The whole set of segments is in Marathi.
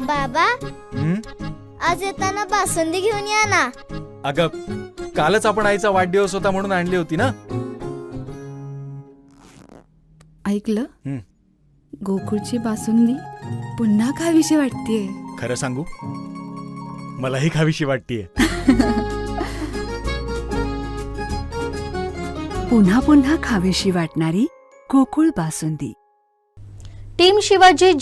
बाबा, आज येताना बासुंदी घेऊन या ना. अगं, कालच आपण आईचा वाढदिवस होता म्हणून आणली होती ना. ऐकलं, गोकुळची बासुंदी पुन्हा खावीशी वाटतेय. खरं सांगू, मलाही खावीशी वाटतेय. पुन्हा पुन्हा खावीशी वाटणारी गोकुळ बासुंदी. टीम शिवाजी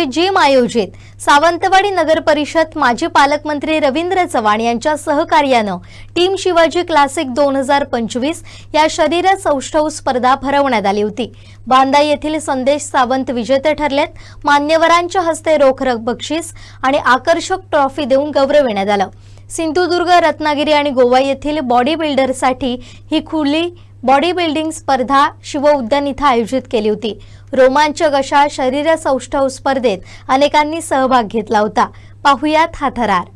जिम आयोजित सावंतवाडी नगर परिषद माजी पालकमंत्री रवींद्र चव्हाण यांच्या सहकार्यानं टीम शिवाजी क्लासिक 2025 या शरीर सौष्ठव स्पर्धा भरवण्यात आली होती. बांदा येथील संदेश सावंत विजेते ठरलेत. मान्यवरांच्या हस्ते रोख बक्षीस आणि आकर्षक ट्रॉफी देऊन गौरविण्यात आलं. सिंधुदुर्ग, रत्नागिरी आणि गोवा येथील बॉडी बिल्डरसाठी ही खुली बॉडी बिल्डिंग स्पर्धा शिव उद्यान इथं आयोजित केली होती. रोमांचक अशा शरीर सौष्ठव स्पर्धेत अनेकांनी सहभाग घेतला होता. पाहुयात हा थरार.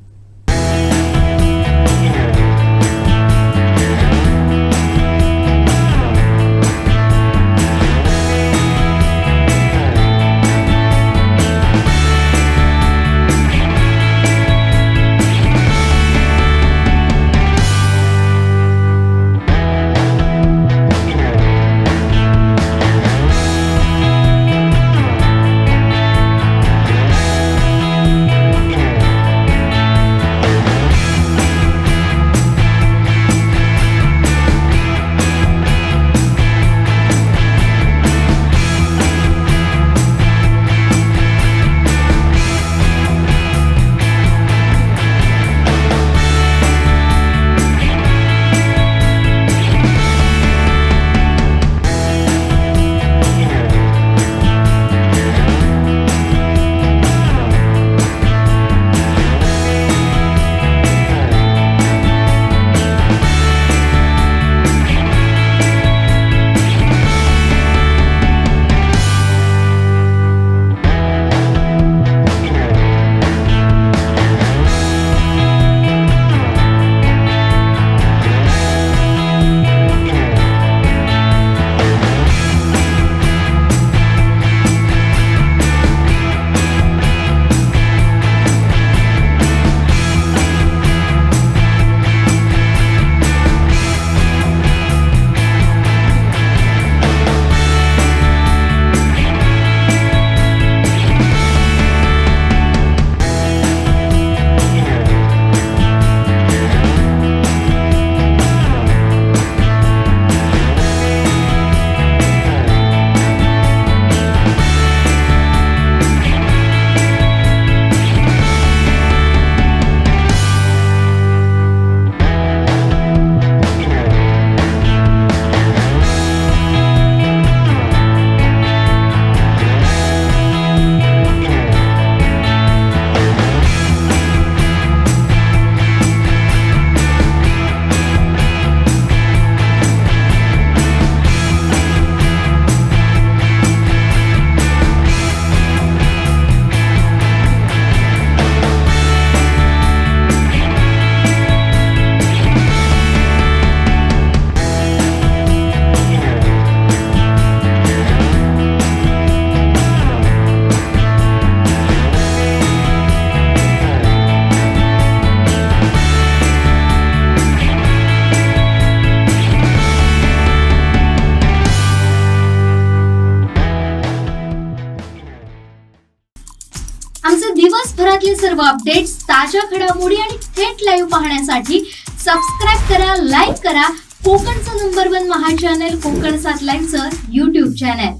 आमचे दिवसभरातले सर्व अपडेट्स, ताज्या घडामोडी आणि थेट लाईव्ह पाहण्यासाठी सबस्क्राईब करा, लाईक करा कोकणचं नंबर 1 महा चॅनल कोकण 7 लाईव्हचं YouTube चॅनल.